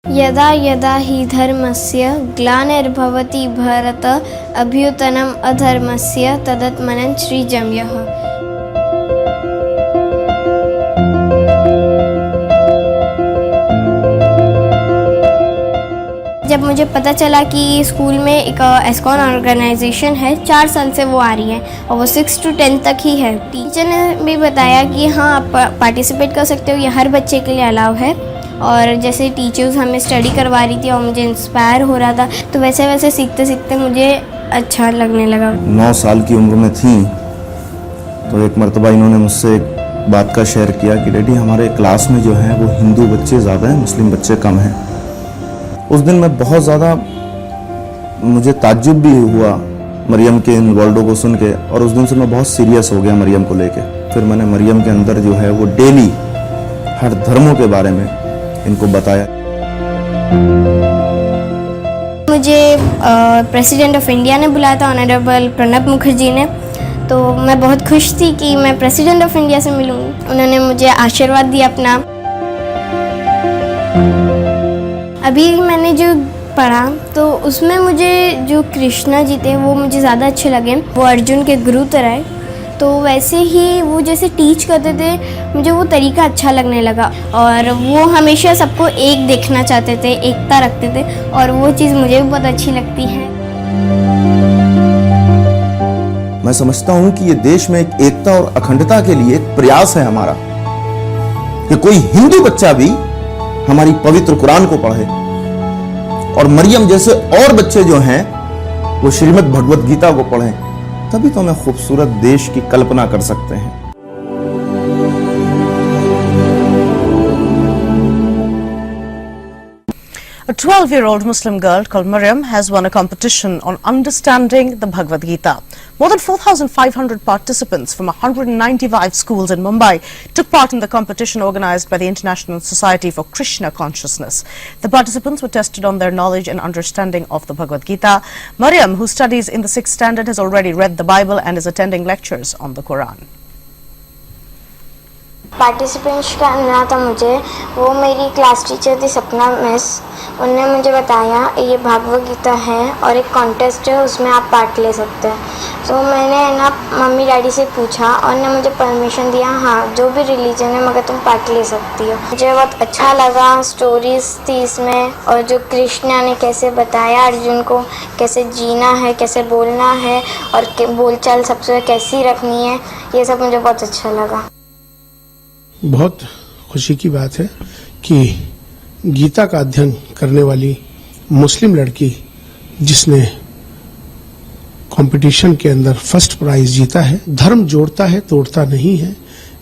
यदा यदा हि धर्मस्य ग्लानिर्भवति भारत अभ्युत्थनम् अधर्मस्य तदात्मनं सृजाम्यहम्। जब मुझे पता चला कि स्कूल में एक एस्कॉन ऑर्गेनाइजेशन है, 4 साल से वो आ रही है और वो 6 to 10 तक ही है। टीचर ने भी बताया कि हाँ आप पार्टिसिपेट कर सकते हो, ये हर बच्चे के लिए अलाउ है। और जैसे टीचर्स हमें स्टडी करवा रही थी और मुझे इंस्पायर हो रहा था, तो वैसे वैसे सीखते सीखते मुझे अच्छा लगने लगा। 9 साल की उम्र में थी तो एक मर्तबा इन्होंने मुझसे एक बात का शेयर किया कि डैडी हमारे क्लास में जो है वो हिंदू बच्चे ज़्यादा हैं, मुस्लिम बच्चे कम हैं। उस दिन मैं बहुत ज़्यादा मुझे ताज्जुब भी हुआ मरियम के इन वर्डों को सुन के, और उस दिन से मैं बहुत सीरियस हो गया मरियम को लेके। फिर मैंने मरियम के अंदर जो है वो डेली हर धर्मों के बारे में इनको बताया। मुझे प्रेसिडेंट ऑफ इंडिया ने बुलाया था, ऑनरेबल प्रणब मुखर्जी ने, तो मैं बहुत खुश थी कि मैं प्रेसिडेंट ऑफ इंडिया से मिलूंगी। उन्होंने मुझे आशीर्वाद दिया अपना। अभी मैंने जो पढ़ा तो उसमें मुझे जो कृष्णा जी थे वो मुझे ज़्यादा अच्छे लगे। वो अर्जुन के गुरु तरह है, तो वैसे ही वो जैसे टीच करते थे मुझे वो तरीका अच्छा लगने लगा। और वो हमेशा सबको एक देखना चाहते थे, एकता रखते थे, और वो चीज़ मुझे भी बहुत अच्छी लगती है। मैं समझता हूं कि ये देश में एक एकता और अखंडता के लिए एक प्रयास है हमारा, कि कोई हिंदू बच्चा भी हमारी पवित्र कुरान को पढ़े और मरियम जैसे और बच्चे जो हैं वो श्रीमद् भगवत गीता को पढ़ें, तभी तो हमें खूबसूरत देश की कल्पना कर सकते हैं। A 12-year-old Muslim girl called Maryam has won a competition on understanding the Bhagavad Gita. More than 4,500 participants from 195 schools in Mumbai took part in the competition organized by the International Society for Krishna Consciousness. The participants were tested on their knowledge and understanding of the Bhagavad Gita. Maryam, who studies in the 6th standard, has already read the Bible and is attending lectures on the Quran. Participation करना था मुझे, वो मेरी class teacher थी सपना miss. उन्होंने मुझे बताया ये भागवत गीता है और एक कॉन्टेस्ट है, उसमें आप पार्ट ले सकते हैं। तो मैंने ना मम्मी डैडी से पूछा और उन्होंने मुझे परमिशन दिया, हाँ जो भी रिलीजन है मगर तुम पार्ट ले सकती हो। मुझे बहुत अच्छा लगा, स्टोरीज थी इसमें, और जो कृष्णा ने कैसे बताया अर्जुन को कैसे जीना है, कैसे बोलना है और बोलचाल सबसे कैसी रखनी है, ये सब मुझे बहुत अच्छा लगा। बहुत खुशी की बात है कि गीता का अध्ययन करने वाली मुस्लिम लड़की जिसने कंपटीशन के अंदर फर्स्ट प्राइज जीता है। धर्म जोड़ता है, तोड़ता नहीं है।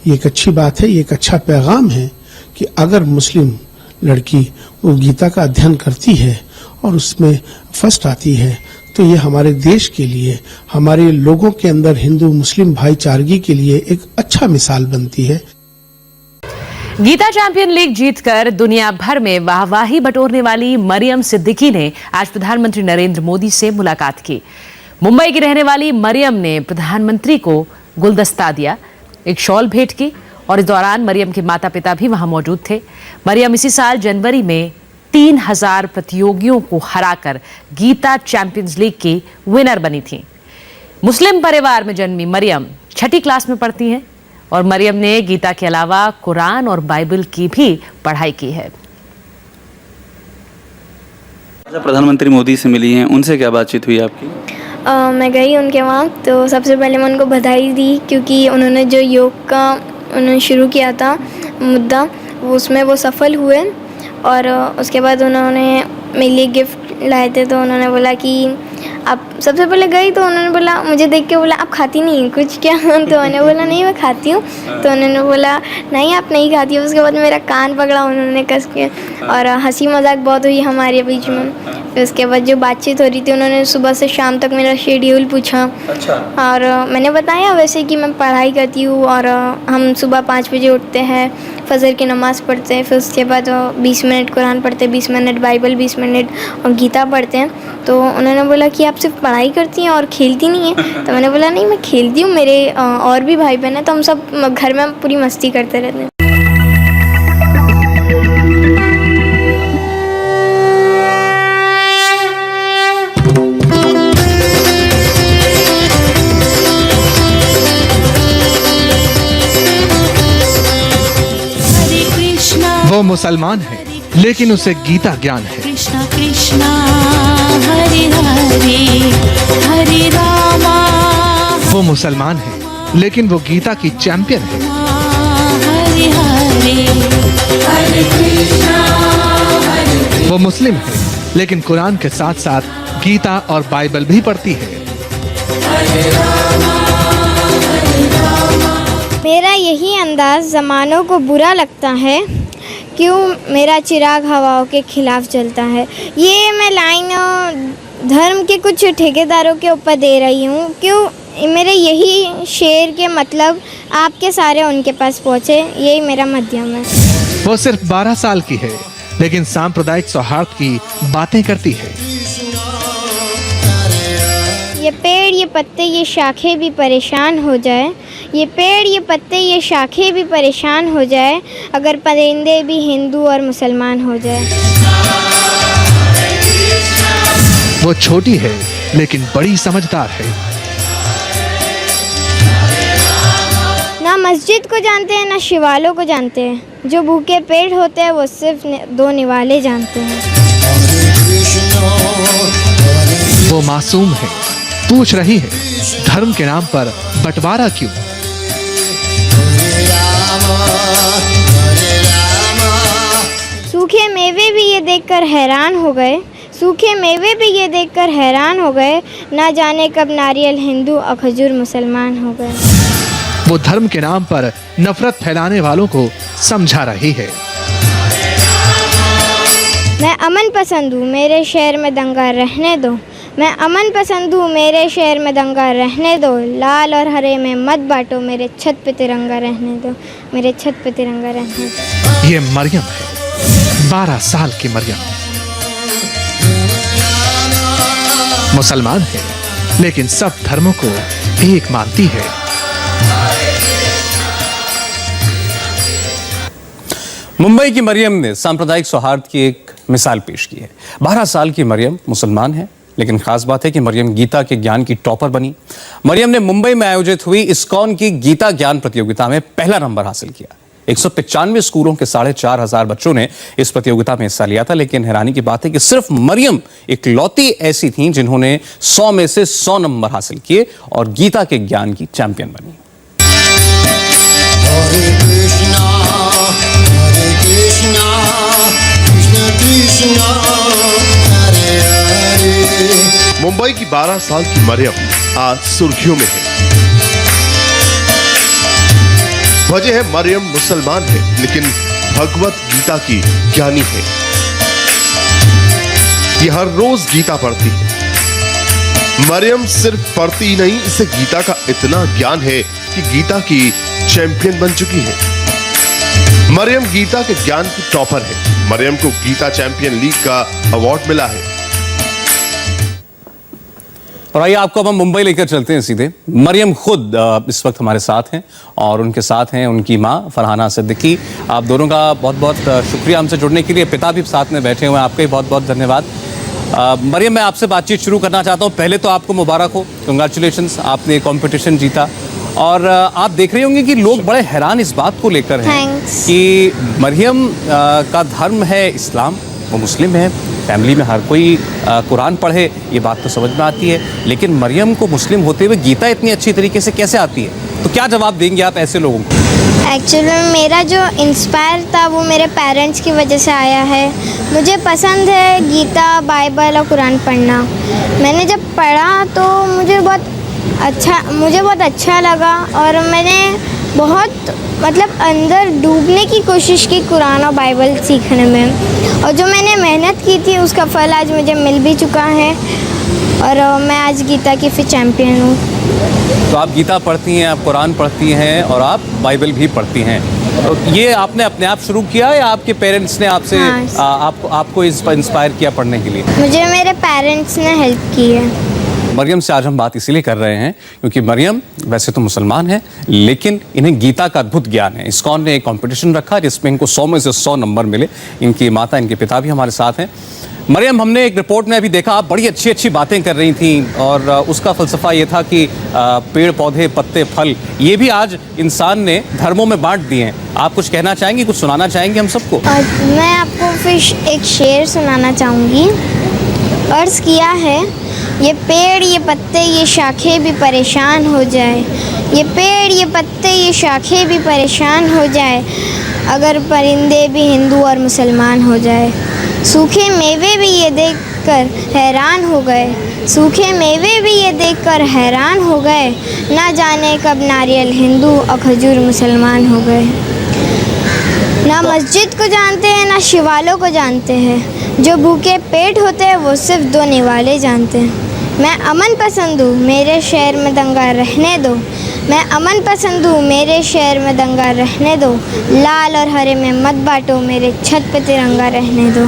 ये एक अच्छी बात है, ये एक अच्छा पैगाम है कि अगर मुस्लिम लड़की वो गीता का अध्ययन करती है और उसमें फर्स्ट आती है तो ये हमारे देश के लिए, हमारे लोगों के अंदर हिंदू मुस्लिम भाईचारगी के लिए एक अच्छा मिसाल बनती है। गीता चैंपियन लीग जीतकर दुनिया भर में वाहवाही बटोरने वाली मरियम सिद्दीकी ने आज प्रधानमंत्री नरेंद्र मोदी से मुलाकात की। मुंबई की रहने वाली मरियम ने प्रधानमंत्री को गुलदस्ता दिया, एक शॉल भेंट की, और इस दौरान मरियम के माता पिता भी वहां मौजूद थे। मरियम इसी साल जनवरी में 3000 प्रतियोगियों को हराकर गीता चैंपियंस लीग की विनर बनी थी। मुस्लिम परिवार में जन्मी मरियम 6ठी क्लास में पढ़ती हैं और मरियम ने गीता के अलावा कुरान और बाइबल की भी पढ़ाई की है। प्रधानमंत्री मोदी से मिली हैं, उनसे क्या बातचीत हुई आपकी? मैं गई उनके वहाँ, तो सबसे पहले मैं उनको बधाई दी क्योंकि उन्होंने जो योग का उन्होंने शुरू किया था मुद्दा, उसमें वो सफल हुए। और उसके बाद उन्होंने मेरे लिए गिफ्ट लाए थे, तो उन्होंने बोला कि आप सबसे पहले गई तो उन्होंने बोला, मुझे देख के बोला आप खाती नहीं हैं कुछ क्या? तो मैंने बोला नहीं मैं खाती हूँ। तो उन्होंने बोला नहीं आप नहीं खाती हो। उसके बाद मेरा कान पकड़ा उन्होंने कस के, और हंसी मजाक बहुत हुई हमारे बीच में। फिर उसके बाद जो बातचीत हो रही थी, उन्होंने सुबह से शाम तक मेरा शेड्यूल पूछा। अच्छा। और मैंने बताया वैसे कि मैं पढ़ाई करती हूँ और हम सुबह 5 बजे उठते हैं, फजर की नमाज़ पढ़ते हैं, फिर उसके बाद 20 मिनट कुरान पढ़ते हैं, 20 मिनट बाइबल, 20 मिनट और गीता पढ़ते हैं। तो उन्होंने बोला कि आप सिर्फ पढ़ाई करती हैं और खेलती नहीं हैं? तो मैंने बोला नहीं मैं खेलती हूँ, मेरे और भी भाई बहन हैं, तो हम सब घर में पूरी मस्ती करते रहते हैं। मुसलमान है लेकिन उसे गीता ज्ञान है। कृष्णा कृष्णा हरे हरे हरे रामा। वो मुसलमान है लेकिन वो गीता की चैंपियन है। हरे हरे हरे कृष्णा। वो मुस्लिम है लेकिन कुरान के साथ साथ गीता और बाइबल भी पढ़ती है। मेरा यही अंदाज ज़मानों को बुरा लगता है, क्यों मेरा चिराग हवाओं के खिलाफ जलता है। ये मैं लाइन धर्म के कुछ ठेकेदारों के ऊपर दे रही हूँ, क्यों मेरे यही शेर के मतलब आपके सारे उनके पास पहुँचे, यही मेरा मध्यम है। वो सिर्फ 12 साल की है लेकिन सांप्रदायिक सौहार्द की बातें करती है। ये पेड़ ये पत्ते ये शाखें भी परेशान हो जाए, ये पेड़ ये पत्ते ये शाखें भी परेशान हो जाए, अगर परिंदे भी हिंदू और मुसलमान हो जाए। वो छोटी है लेकिन बड़ी समझदार है। ना मस्जिद को जानते हैं ना शिवालों को जानते हैं, जो भूखे पेड़ होते हैं वो सिर्फ 2 निवाले जानते हैं। वो मासूम है, पूछ रही है धर्म के नाम पर बंटवारा क्यों। सूखे मेवे भी ये देखकर हैरान हो गए, सूखे मेवे भी ये देखकर हैरान हो गए, ना जाने कब नारियल हिंदू और खजूर मुसलमान हो गए। वो धर्म के नाम पर नफरत फैलाने वालों को समझा रही है। मैं अमन पसंद हूँ, मेरे शहर में दंगा रहने दो। मैं अमन पसंद हूँ, मेरे शहर में दंगा रहने दो। लाल और हरे में मत बांटो, मेरे छत पे तिरंगा रहने दो, मेरे छत पे तिरंगा रहने दो। ये मरियम है, 12 साल की मरियम। मुसलमान है लेकिन सब धर्मों को एक मानती है। मुंबई की मरियम ने सांप्रदायिक सौहार्द की एक मिसाल पेश की है। 12 साल की मरियम मुसलमान है लेकिन खास बात है कि मरियम गीता के ज्ञान की टॉपर बनी। मरियम ने मुंबई में आयोजित हुई इस्कॉन की गीता ज्ञान प्रतियोगिता में पहला नंबर हासिल किया। 195 स्कूलों के 4,500 बच्चों ने इस प्रतियोगिता में हिस्सा लिया था, लेकिन हैरानी की बात है कि सिर्फ मरियम इकलौती ऐसी थी जिन्होंने 100 में से 100 नंबर हासिल किए और गीता के ज्ञान की चैंपियन बनी। मुंबई की 12 साल की मरियम आज सुर्खियों में है। वजह है मरियम मुसलमान है लेकिन भगवत गीता की ज्ञानी है। ये हर रोज गीता पढ़ती है। मरियम सिर्फ पढ़ती ही नहीं, इसे गीता का इतना ज्ञान है कि गीता की चैंपियन बन चुकी है। मरियम गीता के ज्ञान की टॉपर है। मरियम को गीता चैंपियन लीग का अवार्ड मिला है। और आइए आपको अब हम मुंबई लेकर चलते हैं सीधे। मरियम खुद इस वक्त हमारे साथ हैं और उनके साथ हैं उनकी माँ फरहाना सिद्दीकी। आप दोनों का बहुत बहुत शुक्रिया हमसे जुड़ने के लिए। पिता भी साथ में बैठे हुए हैं, आपका भी बहुत बहुत धन्यवाद। मरियम, मैं आपसे बातचीत शुरू करना चाहता हूँ। पहले तो आपको मुबारक हो, कंग्रेचुलेशंस, आपने कंपटीशन जीता। और आप देख रहे होंगे कि लोग बड़े हैरान इस बात को लेकर हैं कि मरियम का धर्म है इस्लाम, वो मुस्लिम है, फैमिली में हर कोई कुरान पढ़े, ये बात तो समझ में आती है, लेकिन मरियम को मुस्लिम होते हुए गीता इतनी अच्छी तरीके से कैसे आती है? तो क्या जवाब देंगे आप ऐसे लोगों को? एक्चुअली मेरा जो इंस्पायर था वो मेरे पेरेंट्स की वजह से आया है। मुझे पसंद है गीता, बाइबल और कुरान पढ़ना। मैंने जब पढ़ा तो मुझे बहुत अच्छा लगा और मैंने बहुत अंदर डूबने की कोशिश की कुरान और बाइबल सीखने में, और जो मैंने मेहनत की थी उसका फल आज मुझे मिल भी चुका है और मैं आज गीता की फिर चैंपियन हूँ। तो आप गीता पढ़ती हैं, आप कुरान पढ़ती हैं और आप बाइबल भी पढ़ती हैं। तो ये आपने अपने आप शुरू किया या आपके पेरेंट्स ने आपसे आपको इंस्पायर किया पढ़ने के लिए? मुझे मेरे पेरेंट्स ने हेल्प की है। मरियम से आज हम बात इसीलिए कर रहे हैं क्योंकि मरियम वैसे तो मुसलमान है लेकिन इन्हें गीता का अद्भुत ज्ञान है। इस्कॉन ने एक कंपटीशन रखा जिसमें इनको 100 में से 100 नंबर मिले। इनकी माता, इनके पिता भी हमारे साथ हैं। मरियम, हमने एक रिपोर्ट में अभी देखा आप बड़ी अच्छी अच्छी बातें कर रही थी और उसका फलसफा ये था कि पेड़ पौधे पत्ते फल ये भी आज इंसान ने धर्मों में बांट दिए हैं। आप कुछ कहना चाहेंगी, कुछ सुनाना चाहेंगी हम सबको? मैं आपको फिर एक शेर सुनाना चाहूँगी। अर्ज़ किया है, ये पेड़ ये पत्ते ये शाखें भी परेशान हो जाए, ये पेड़ ये पत्ते ये शाखें भी परेशान हो जाए, अगर परिंदे भी हिंदू और मुसलमान हो जाए। सूखे मेवे भी ये देखकर हैरान हो गए, सूखे मेवे भी ये देखकर हैरान हो गए, ना जाने कब नारियल हिंदू और खजूर मुसलमान हो गए। ना मस्जिद को जानते हैं ना शिवालों को जानते हैं, जो भूखे पेट होते हैं वो सिर्फ दो निवाले जानते हैं। मैं अमन पसंद हूँ, मेरे शहर में दंगा रहने दो, मैं अमन पसंद हूँ, मेरे शहर में दंगा रहने दो, लाल और हरे में मत बांटो, मेरे छत पे तिरंगा रहने दो।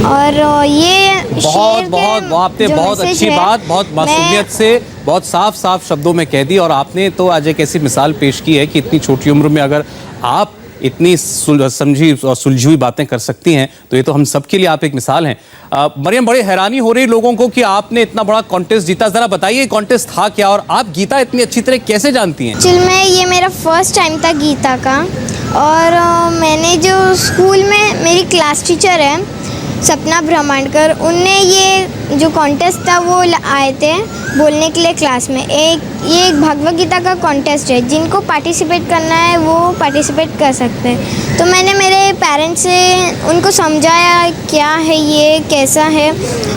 और ये बहुत आपने बहुत अच्छी बात, बहुत मासूमियत से बहुत साफ साफ शब्दों में कह दी। और आपने तो आज एक ऐसी मिसाल पेश की है कि इतनी छोटी उम्र में अगर आप इतनी समझी और सुलझी हुई बातें कर सकती हैं तो ये तो हम सबके लिए आप एक मिसाल हैं। मरियम, बड़ी हैरानी हो रही लोगों को कि आपने इतना बड़ा कॉन्टेस्ट जीता। जरा बताइए कॉन्टेस्ट था क्या और आप गीता इतनी अच्छी तरह कैसे जानती हैं? एक्चुअली में ये मेरा फर्स्ट टाइम था गीता का। और मैंने जो स्कूल में मेरी क्लास टीचर है सपना ब्रह्मांडकर, उनने ये जो कॉन्टेस्ट था वो आए थे बोलने के लिए क्लास में। ये एक भगवद गीता का कॉन्टेस्ट है, जिनको पार्टिसिपेट करना है वो पार्टिसिपेट कर सकते हैं। तो मैंने मेरे पेरेंट्स से उनको समझाया क्या है ये कैसा है,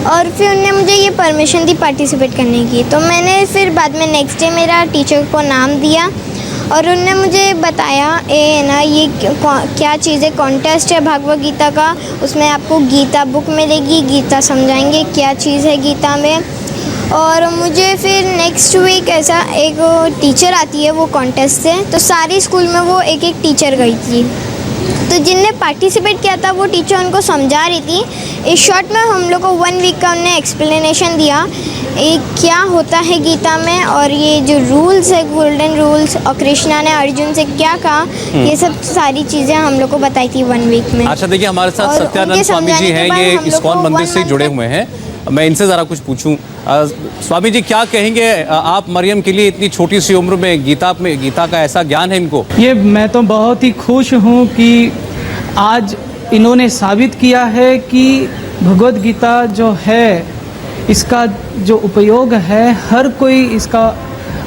और फिर उनने मुझे ये परमिशन दी पार्टिसिपेट करने की। तो मैंने फिर बाद में नेक्स्ट डे मेरा टीचर को नाम दिया और उनने मुझे बताया ये क्या चीज़ है, कॉन्टेस्ट है भगवद गीता का, उसमें आपको गीता बुक मिलेगी, गीता समझाएंगे क्या चीज़ है गीता में। और मुझे फिर नेक्स्ट वीक ऐसा एक टीचर आती है वो कॉन्टेस्ट से, तो सारी स्कूल में वो एक एक टीचर गई थी। तो जिनने पार्टिसिपेट किया था वो टीचर उनको समझा रही थी। इस शॉर्ट में हम लोग को 1 वीक का उन्होंने एक्सप्लेनेशन दिया क्या होता है गीता में, और ये जो रूल्स है गोल्डन रूल्स, और कृष्णा ने अर्जुन से क्या कहा, ये सब सारी चीज़ें हम लोग को बताई थी 1 वीक में। अच्छा, देखिए हमारे साथ सत्यानंद स्वामी जी हैं, ये इस्कॉन मंदिर से जुड़े हुए हैं। मैं इनसे ज़रा कुछ पूछूं। स्वामी जी, क्या कहेंगे आप मरियम के लिए इतनी छोटी सी उम्र में गीता का ऐसा ज्ञान है इनको? ये मैं तो बहुत ही खुश हूँ कि आज इन्होंने साबित किया है कि भगवद गीता जो है इसका जो उपयोग है हर कोई इसका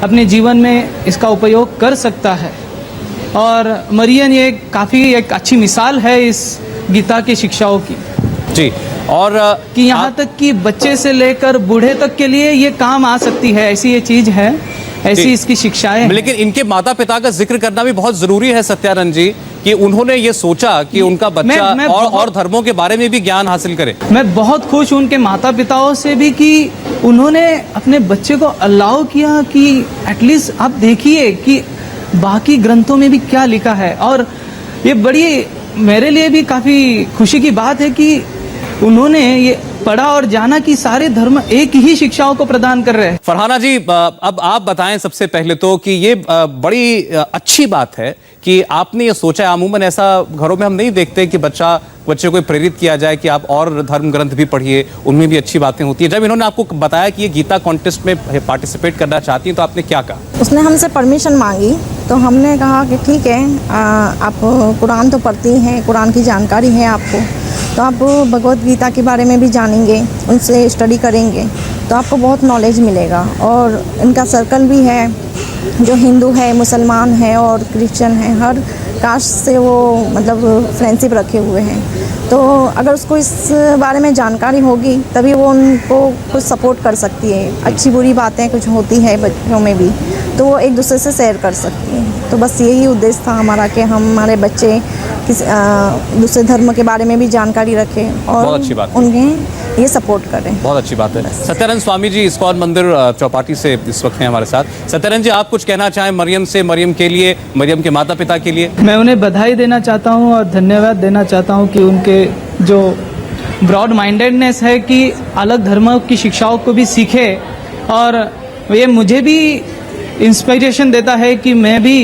अपने जीवन में इसका उपयोग कर सकता है। और मरियम ये काफ़ी एक अच्छी मिसाल है इस गीता की शिक्षाओं की जी। और कि यहाँ तक कि बच्चे से लेकर बूढ़े तक के लिए ये काम आ सकती है, ऐसी ये चीज़ है, ऐसी इसकी शिक्षाएं हैं। लेकिन इनके माता पिता का जिक्र करना भी बहुत जरूरी है सत्यानंद जी, कि उन्होंने ये सोचा कि उनका बच्चा और धर्मों के बारे में भी ज्ञान हासिल करे। मैं बहुत खुश हूँ उनके माता पिताओं से भी कि उन्होंने अपने बच्चे को अलाउ किया कि एटलीस्ट आप देखिए कि बाकी ग्रंथों में भी क्या लिखा है। और ये बड़ी मेरे लिए भी काफ़ी खुशी की बात है कि उन्होंने ये पढ़ा और जाना कि सारे धर्म एक ही शिक्षाओं को प्रदान कर रहे हैं। फरहाना जी, अब आप बताएं सबसे पहले तो कि ये बड़ी अच्छी बात है कि आपने ये सोचा। अमूमन ऐसा घरों में हम नहीं देखते कि बच्चे को प्रेरित किया जाए कि आप और धर्म ग्रंथ भी पढ़िए, उनमें भी अच्छी बातें होती है। जब इन्होंने आपको बताया कि ये गीता कॉन्टेस्ट में पार्टिसिपेट करना चाहती हैं तो आपने क्या कहा? उसने हमसे परमिशन मांगी तो हमने कहा कि ठीक है, आप कुरान तो पढ़ती हैं, कुरान की जानकारी है आपको, तो आप भगवद गीता के बारे में भी जानेंगे, उनसे स्टडी करेंगे तो आपको बहुत नॉलेज मिलेगा। और इनका सर्कल भी है जो हिंदू है, मुसलमान है और क्रिश्चियन है, हर कास्ट से वो मतलब फ्रेंडशिप रखे हुए हैं। तो अगर उसको इस बारे में जानकारी होगी तभी वो उनको कुछ सपोर्ट कर सकती है। अच्छी बुरी बातें कुछ होती है बच्चों में भी तो वो एक दूसरे से शेयर कर सकती है। तो बस यही उद्देश्य था हमारा कि हमारे बच्चे दूसरे धर्म के बारे में भी जानकारी रखें और उन्हें ये सपोर्ट करें। बहुत अच्छी बात है। सत्यानंद स्वामी जी इस्कॉन मंदिर चौपाटी से इस वक्त हैं हमारे साथ। सत्यानंद जी, आप कुछ कहना चाहें मरियम से, मरियम के लिए, मरियम के माता पिता के लिए? मैं उन्हें बधाई देना चाहता हूँ और धन्यवाद देना चाहता हूँ कि उनके जो ब्रॉड माइंडेडनेस है कि अलग धर्मों की शिक्षाओं को भी सीखे, और ये मुझे भी इंस्पिरेशन देता है कि मैं भी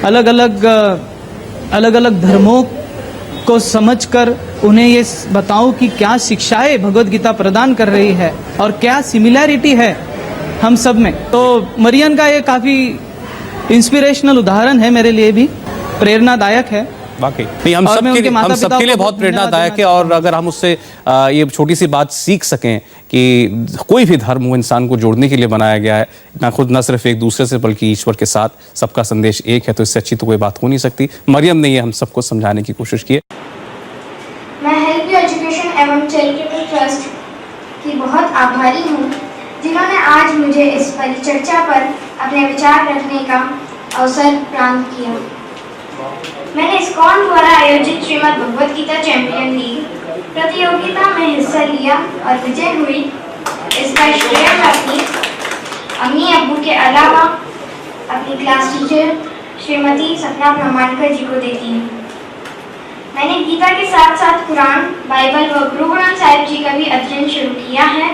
अलग अलग धर्मों को समझकर उन्हें ये बताऊं कि क्या शिक्षाएं भगवत गीता प्रदान कर रही है और क्या सिमिलैरिटी है हम सब में। तो मरियम का ये काफ़ी इंस्पिरेशनल उदाहरण है, मेरे लिए भी प्रेरणादायक है। वाकई नहीं, हम सबके लिए बहुत प्रेरणादायक है। और अगर हम उससे ये छोटी सी बात सीख सकें कि कोई भी धर्म वो इंसान को जोड़ने के लिए बनाया गया है, न सिर्फ एक दूसरे से बल्कि ईश्वर के साथ सबका संदेश एक है, तो इससे अच्छी तो कोई बात हो नहीं सकती। मरियम ने ये हम सबको समझाने की कोशिश की है। मैं हेल्प यू एजुकेशन एवं चैरिटेबल ट्रस्ट की बहुत आभारी हूँ, जिन्होंने आज मुझे इस परिचर्चा पर अपने विचार रखने का अवसर प्रदान किया। मैंने इस्कॉन द्वारा आयोजित श्रीमद् भगवद गीता चैंपियन लीग प्रतियोगिता में हिस्सा लिया और विजय हुई। इसका श्रेय मैं अपनी अम्मी अब्बू के अलावा अपनी क्लास टीचर श्रीमती सपना ब्रह्मांडकर जी को देती हूँ। मैंने गीता के साथ साथ कुरान, बाइबल व गुरु ग्रंथ साहिब जी का भी अध्ययन शुरू किया है।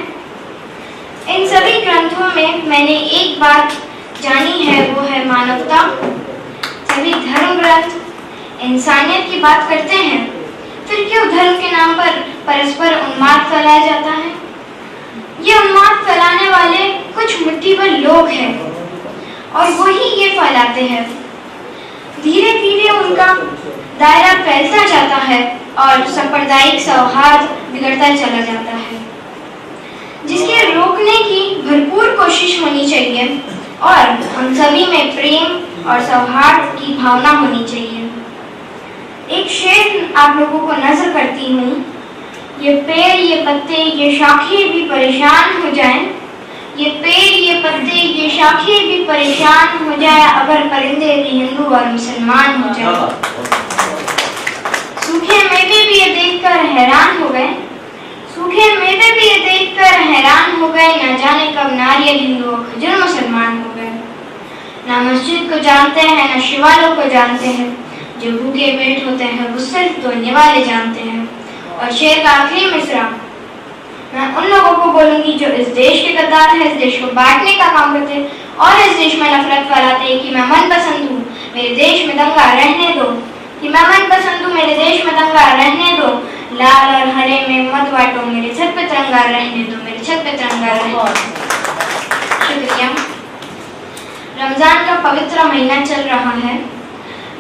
इन सभी ग्रंथों में मैंने एक बात जानी है, वो है मानवता। सभी धर्म ग्रंथ इंसानियत की बात करते हैं, फिर क्यों धर्म के नाम पर परस्पर उन्माद फैलाया जाता है? ये उन्माद फैलाने वाले कुछ मुट्ठीभर लोग हैं और वही ये फैलाते हैं। धीरे धीरे उनका दायरा फैलता जाता है और सांप्रदायिक सौहार्द बिगड़ता चला जाता है, जिसके रोकने की भरपूर कोशिश होनी चाहिए और हम सभी में प्रेम और सौहार्द की भावना होनी चाहिए। एक शेर आप लोगों को नजर करती हूँ। ये पेड़, ये पत्ते, ये शाखें भी परेशान हो जाएं। ये पेड़, ये पत्ते, ये शाखें भी परेशान हो जाए अगर परिंदे भी हिंदू और मुसलमान हो जाए। सूखे मेवे भी ये देखकर हैरान हो गए। सूखे मेवे भी ये देखकर हैरान हो गए। न जाने कब नारियल हिंदू और खजूर मुसलमान हो गए। ना मस्जिद को जानते हैं, न शिवालयों को जानते हैं। जो भूखे पेट होते हैं वो सिर्फ तोड़ने वाले जानते हैं। और शेर का आखिरी मिसरा मैं उन लोगों को बोलूंगी जो इस देश के गद्दार हैं, इस देश को बांटने का काम करते हैं और इस देश में नफरत फैलाते हैं कि मैं मनपसंद हूँ, मेरे देश में दंगा रहने दो, कि मैं मनपसंद हूँ, मेरे देश में दंगा रहने दो। लाल और हरे में मत बांटो, मेरे छत पे तिरंगा रहने दो, मेरे छत पे तिरंगा रहने दो। शुक्रिया। रमजान का पवित्र महीना चल रहा है।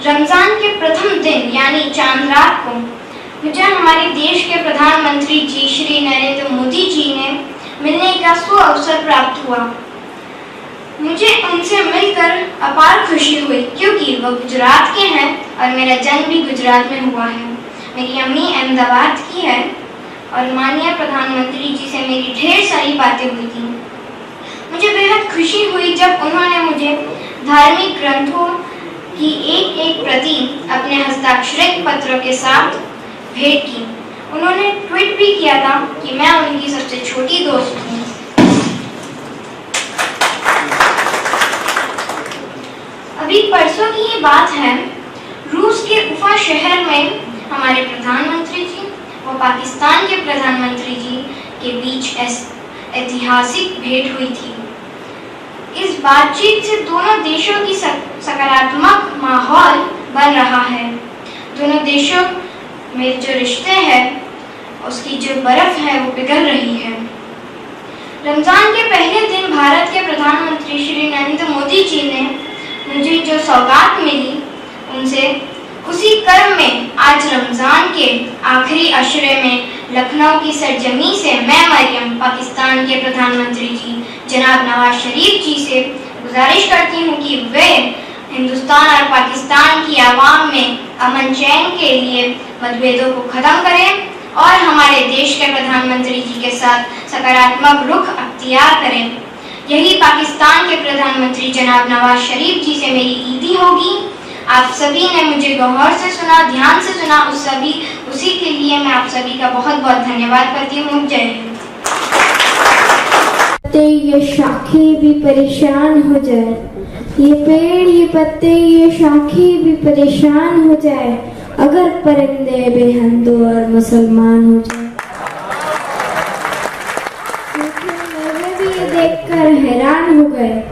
रमजान के प्रथम दिन यानी चांद रात को मुझे हमारे देश के प्रधानमंत्री जी श्री नरेंद्र मोदी जी ने मिलने का सुअवसर प्राप्त हुआ। मुझे उनसे मिलकर अपार खुशी हुई, क्योंकि वो गुजरात के हैं और मेरा जन्म भी गुजरात में हुआ है। मेरी अम्मी अहमदाबाद की है और माननीय प्रधानमंत्री जी से मेरी ढेर सारी बातें हुई थी। मुझे बेहद खुशी हुई जब उन्होंने मुझे धार्मिक ग्रंथों की एक एक प्रति अपने हस्ताक्षरित पत्र के साथ भेंट की। उन्होंने ट्वीट भी किया था कि मैं उनकी सबसे छोटी दोस्त हूँ। अभी परसों की ये बात है, रूस के उफा शहर में हमारे प्रधानमंत्री जी व पाकिस्तान के प्रधानमंत्री जी के बीच ऐतिहासिक भेंट हुई थी। इस बातचीत से दोनों देशों की सकारात्मक माहौल बन रहा है। दोनों देशों में जो रिश्ते हैं उसकी जो बर्फ है वो पिघल रही है। रमजान के पहले दिन भारत के प्रधानमंत्री श्री नरेंद्र मोदी जी ने मुझे जो सौगात मिली उनसे उसी क्रम में आज रमजान के आखिरी अशरे में लखनऊ की सरजमी से मैं मरियम पाकिस्तान के प्रधानमंत्री जी जनाब नवाज शरीफ जी से गुजारिश करती हूँ कि वे हिंदुस्तान और पाकिस्तान की आवाम में अमन चैन के लिए मतभेदों को खत्म करें और हमारे देश के प्रधानमंत्री जी के साथ सकारात्मक रुख अख्तियार करें। यही पाकिस्तान के प्रधानमंत्री जनाब नवाज शरीफ जी से मेरी ईदी होगी। आप सभी ने मुझे गौर से सुना, ध्यान से सुना, उसी के लिए मैं आप सभी का बहुत बहुत धन्यवाद करती हूँ। जय हिंद। ये शाखें भी परेशान हो जाए, ये पेड़, ये पत्ते, ये शाखें भी परेशान हो जाए अगर परिंदे भी हिंदू और मुसलमान हो जाए। सूखे मेवे भी ये देखकर हैरान हो गए,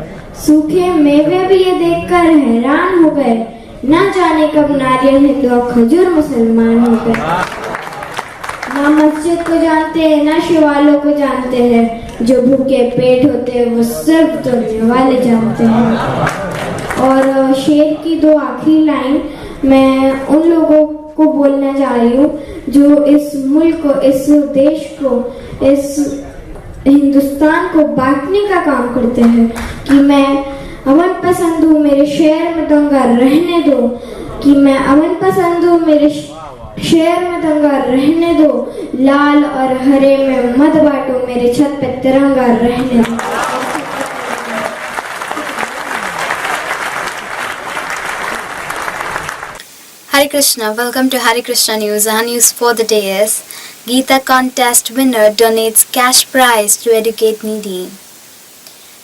सूखे मेवे भी ये देखकर हैरान हो गए। न जाने कब नारियल हिंदू और खजूर मुसलमान हो गए। मस्जिद को जानते हैं ना शिवालों को जानते हैं, जो भूखे पेट होते हैं वो सिर्फ तोड़ने वाले जानते हैं। और शेर की 2 आखिरी लाइन मैं उन लोगों को बोलना चाह रही हूँ जो इस मुल्क को, इस देश को, इस हिंदुस्तान को बांटने का काम करते हैं कि मैं अमन पसंद हूँ, मेरे शहर में दंगा रहने दो, कि मैं अमन पसंद हूँ, मेरे शहर में दंगा रहने दो, लाल और हरे में मत बांटो, मेरे छत पे तिरंगा रहने दो। Hare Krishna, welcome to Hare Krishna News. Our news for the day is Gita contest winner donates cash prize to educate needy.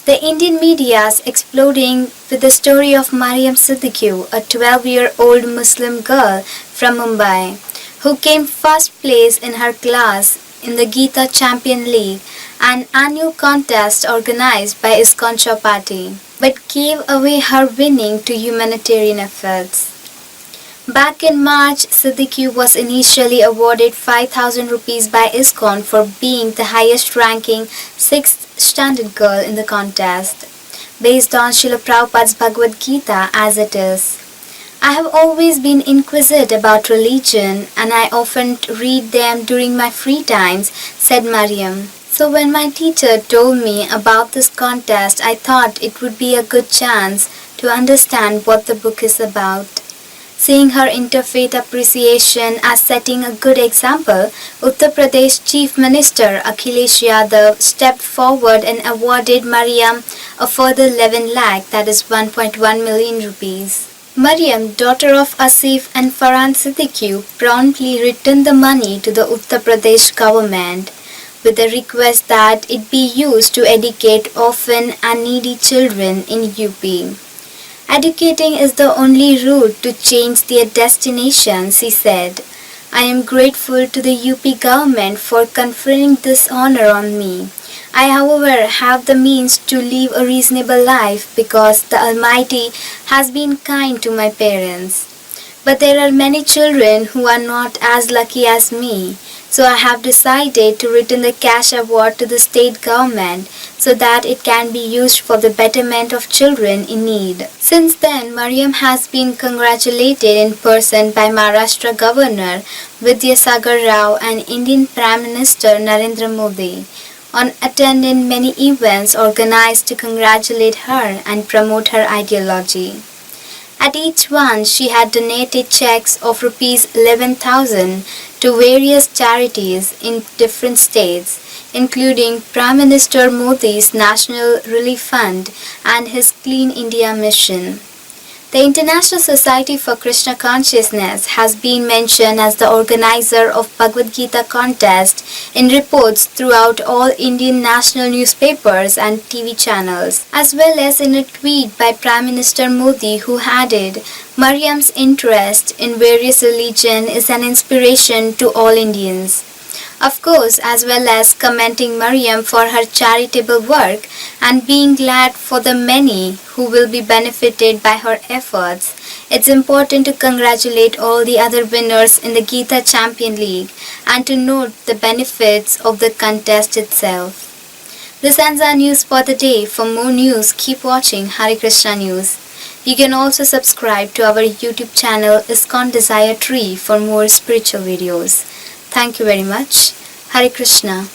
The Indian media is exploding with the story of Mariam Siddiqui, a 12-year-old Muslim girl from Mumbai, who came first place in her class in the Gita Champion League, an annual contest organized by ISKCON Chowpatty, but gave away her winning to humanitarian efforts. Back in March, Siddiqui was initially awarded 5,000 rupees by ISKCON for being the highest ranking 6th standard girl in the contest, based on Srila Prabhupada's Bhagavad Gita as it is. I have always been inquisitive about religion and I often read them during my free times, said Mariam. So when my teacher told me about this contest, I thought it would be a good chance to understand what the book is about. Seeing her interfaith appreciation as setting a good example, Uttar Pradesh Chief Minister Akhilesh Yadav stepped forward and awarded Mariam a further 11 lakh, that is 1.1 million rupees. Mariam, daughter of Asif and Farhan Siddiqui, promptly returned the money to the Uttar Pradesh government with a request that it be used to educate orphan and needy children in UP. Educating is the only route to change their destinations, he said. I am grateful to the UP government for conferring this honor on me. I, however, have the means to live a reasonable life because the Almighty has been kind to my parents. But there are many children who are not as lucky as me, so I have decided to return the cash award to the state government so that it can be used for the betterment of children in need. Since then, Mariam has been congratulated in person by Maharashtra Governor Vidyasagar Rao and Indian Prime Minister Narendra Modi on attending many events organized to congratulate her and promote her ideology. At each one, she had donated checks of Rs 11,000 to various charities in different states, including Prime Minister Modi's National Relief Fund and his Clean India Mission. The International Society for Krishna Consciousness has been mentioned as the organizer of Bhagavad Gita contest in reports throughout all Indian national newspapers and TV channels, as well as in a tweet by Prime Minister Modi, who added, Mariam's interest in various religions is an inspiration to all Indians. Of course, as well as commending Mariam for her charitable work and being glad for the many who will be benefited by her efforts, it's important to congratulate all the other winners in the Gita Champion League and to note the benefits of the contest itself. This ends our news for the day. For more news, keep watching Hare Krishna News. You can also subscribe to our YouTube channel ISKCON Desire Tree for more spiritual videos. Thank you very much. Hare Krishna.